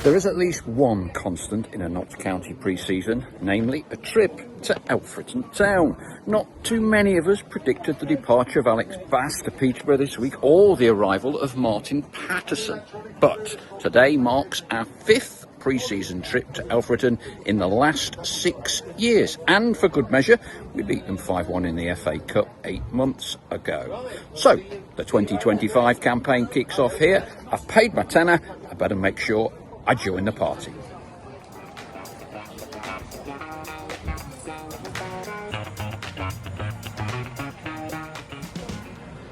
There is at least one constant in a Notts County pre-season, namely a trip to Alfreton town. Not too many of us predicted the departure of Alex Bass to Peterborough this week or the arrival of Martin Patterson. But today marks our fifth pre-season trip to Alfreton in the last 6 years. And for good measure, we beat them 5-1 in the FA Cup 8 months ago. So, the 2025 campaign kicks off here. I've paid my tenner, I better make sure I join the party.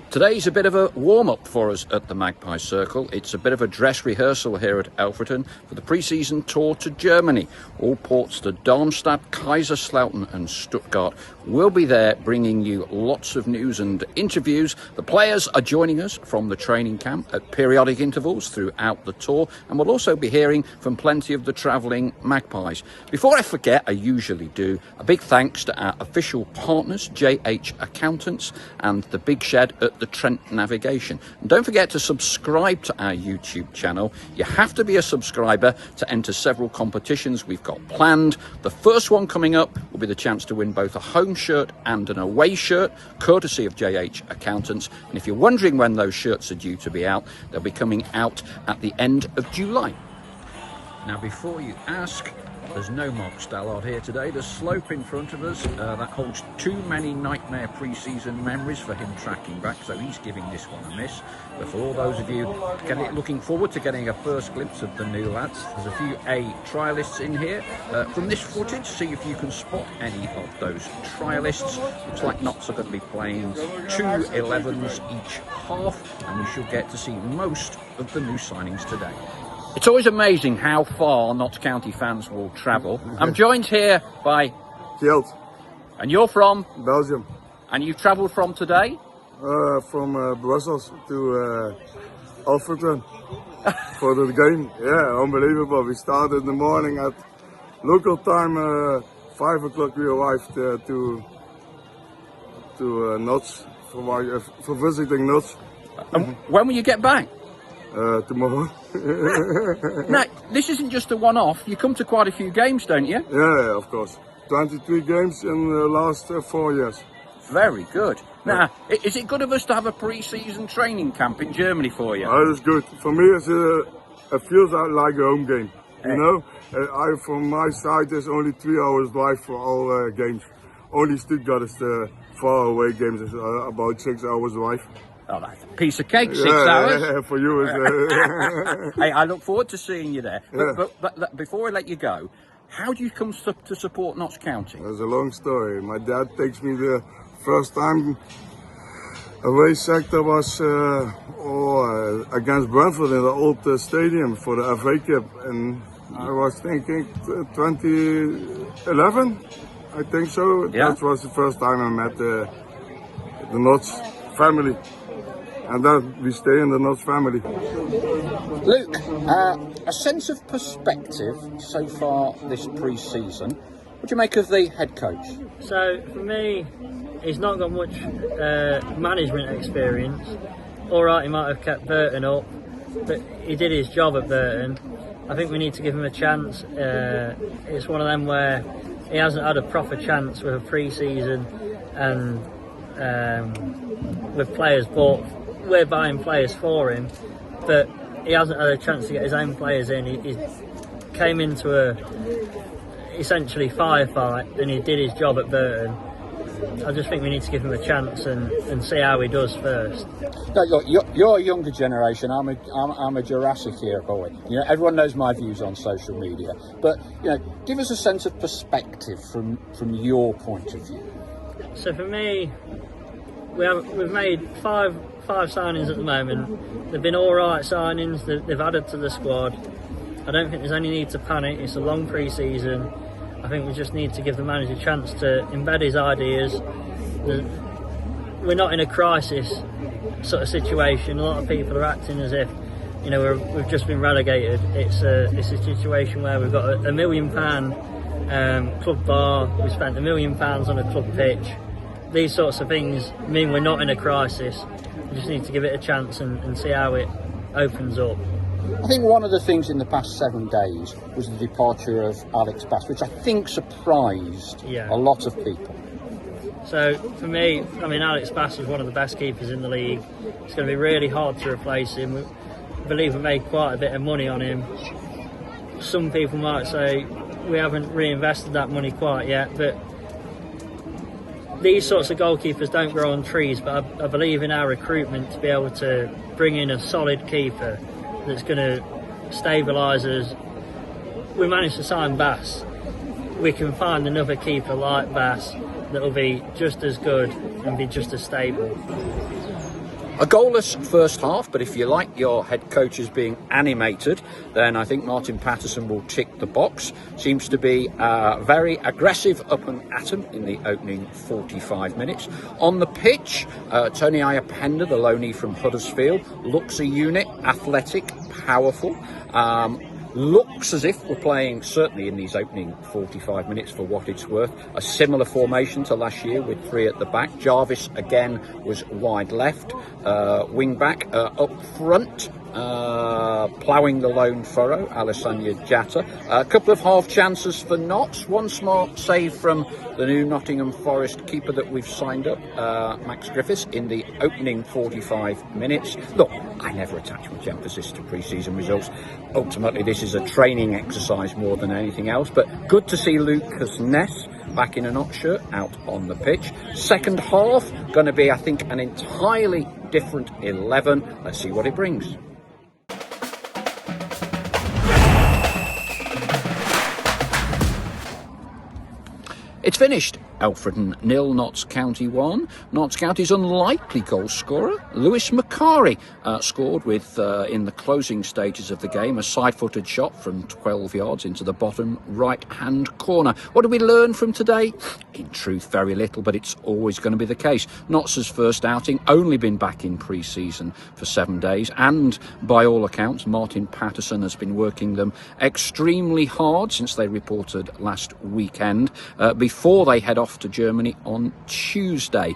Today's a bit of a warm-up for us at the Magpie Circle. It's a bit of a dress rehearsal here at Alfreton for the pre-season tour to Germany. All ports to Darmstadt, Kaiserslautern and Stuttgart will be there, bringing you lots of news and interviews. The players are joining us from the training camp at periodic intervals throughout the tour, and we'll also be hearing from plenty of the travelling Magpies. Before I forget, I usually do, a big thanks to our official partners, JH Accountants and the Big Shed at the Trent Navigation. And don't forget to subscribe to our YouTube channel. You have to be a subscriber to enter several competitions we've got planned. The first one coming up will be the chance to win both a home shirt and an away shirt, courtesy of JH Accountants. And if you're wondering when those shirts are due to be out, they'll be coming out at the end of July. Now, before you ask, there's no Mark Stallard here today. The slope in front of us, that holds too many nightmare pre-season memories for him tracking back, so he's giving this one a miss. But for all those of you looking forward to getting a first glimpse of the new lads, there's a few trialists in here. From this footage, see if you can spot any of those trialists. Looks like Notts are going to be playing 2 11s each half, and we should get to see most of the new signings today. It's always amazing how far Notts County fans will travel. I'm joined here by Kjeld. And you're from? Belgium. And you've travelled from today? From Brussels to Alfreton for the game. Yeah, unbelievable. We started in the morning at local time, 5 o'clock we arrived to Notts for visiting Notts. And when will you get back? Tomorrow. Now, this isn't just a one-off. You come to quite a few games, don't you? Yeah, of course. 23 games in the last 4 years. Very good. Now, is it good of us to have a pre-season training camp in Germany for you? It's good. For me, it feels like a home game. You know, from my side, there's only 3 hours drive for all games. Only Stuttgart is the far away games. It's about 6 hours drive. Oh, that's a piece of cake, 6 hours. Yeah, for you. Hey, I look forward to seeing you there. Yeah. But before I let you go, how do you come to support Notts County? It's a long story. My dad takes me the first time away sector was against Brentford in the old stadium for the FA Cup. And I was thinking 2011, I think so. Yeah. That was the first time I met the Notts family. And then we stay in the Notts family. Luke, a sense of perspective so far this pre-season. What do you make of the head coach? So for me, he's not got much management experience. All right, he might have kept Burton up, but he did his job at Burton. I think we need to give him a chance. It's one of them where he hasn't had a proper chance with a pre-season and with players bought. We're buying players for him, but he hasn't had a chance to get his own players in. He came into a essentially firefight and he did his job at Burton. I just think we need to give him a chance and see how he does first. No, look, you're a younger generation. I'm a Jurassic era boy. You know, everyone knows my views on social media, but you know, give us a sense of perspective from your point of view. So for me, we've made five signings at the moment. They've been all right signings. They've added to the squad. I don't think there's any need to panic. It's a long pre-season. I think we just need to give the manager a chance to embed his ideas. We're not in a crisis sort of situation. A lot of people are acting as if, you know, we've just been relegated. It's a situation where we've got a £1 million club bar. We spent £1 million on a club pitch. These sorts of things mean we're not in a crisis. We just need to give it a chance and see how it opens up. I think one of the things in the past 7 days was the departure of Alex Bass, which I think surprised a lot of people. So for me, I mean, Alex Bass is one of the best keepers in the league. It's going to be really hard to replace him. I believe we made quite a bit of money on him. Some people might say we haven't reinvested that money quite yet, but these sorts of goalkeepers don't grow on trees. But I believe in our recruitment to be able to bring in a solid keeper that's going to stabilise us. We managed to sign Bass. We can find another keeper like Bass that will be just as good and be just as stable. A goalless first half, but if you like your head coaches being animated, then I think Martin Patterson will tick the box. Seems to be very aggressive up and at him in the opening 45 minutes. On the pitch, Tony Iapenda, the loanee from Huddersfield, looks a unit, athletic, powerful. Looks as if we're playing, certainly in these opening 45 minutes for what it's worth, a similar formation to last year with 3 at the back. Jarvis again was wide left, wing back up front, ploughing the lone furrow, Alessandro Jatta. A couple of half chances for Notts, one smart save from the new Nottingham Forest keeper that we've signed up, Max Griffiths, in the opening 45 minutes. Look, I never attach much emphasis to pre-season results. Ultimately, this is a training exercise more than anything else, but good to see Lucas Ness back in a Notts shirt out on the pitch. Second half, going to be, I think, an entirely different 11. Let's see what it brings. It's finished. Alfreton 0, Notts County 1. Notts County's unlikely goal scorer, Lewis Macari, scored with, in the closing stages of the game, a side-footed shot from 12 yards into the bottom right-hand corner. What did we learn from today? In truth, very little, but it's always going to be the case. Notts' first outing, only been back in pre-season for 7 days, and by all accounts, Martin Patterson has been working them extremely hard since they reported last weekend, before they head off to Germany on Tuesday.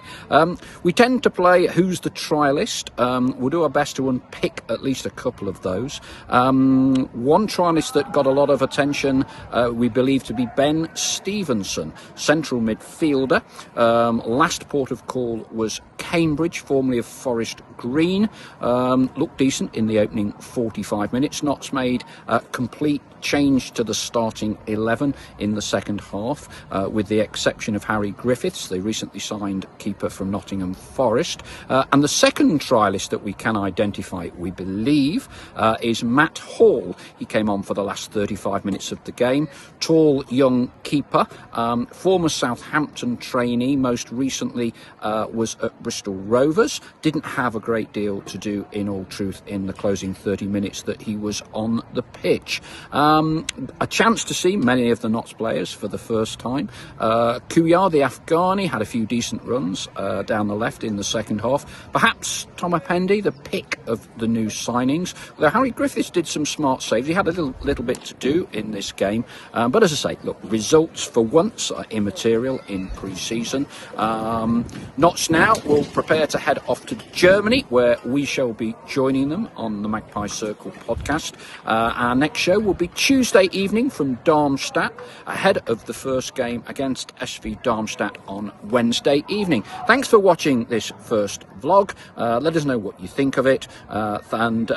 We tend to play Who's the Trialist. We'll do our best to unpick at least a couple of those. One trialist that got a lot of attention, we believe to be Ben Stevenson, central midfielder. Last port of call was Cambridge, formerly of Forest Green. Looked decent in the opening 45 minutes. Notts made a complete change to the starting 11 in the second half, with the exception of Harry Griffiths, the recently signed keeper from Nottingham Forest. And the second trialist that we can identify, we believe, is Matt Hall. He came on for the last 35 minutes of the game. Tall, young keeper, former Southampton trainee, most recently was at Bristol Rovers. Didn't have a great deal to do, in all truth, in the closing 30 minutes that he was on the pitch. A chance to see many of the Notts players for the first time. Kuyar, the Afghani, had a few decent runs down the left in the second half. Perhaps Tom Appendi, the pick of the new signings. Although Harry Griffiths did some smart saves. He had a little bit to do in this game. But as I say, look, results for once are immaterial in pre-season. Notts now will prepare to head off to Germany, where we shall be joining them on the Magpie Circle podcast. Our next show will be Tuesday evening from Darmstadt, ahead of the first game against SV Darmstadt on Wednesday evening. Thanks for watching this first vlog. Let us know what you think of it, and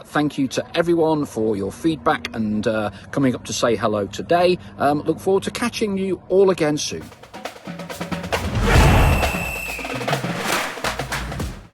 thank you to everyone for your feedback and coming up to say hello today. Look forward to catching you all again soon.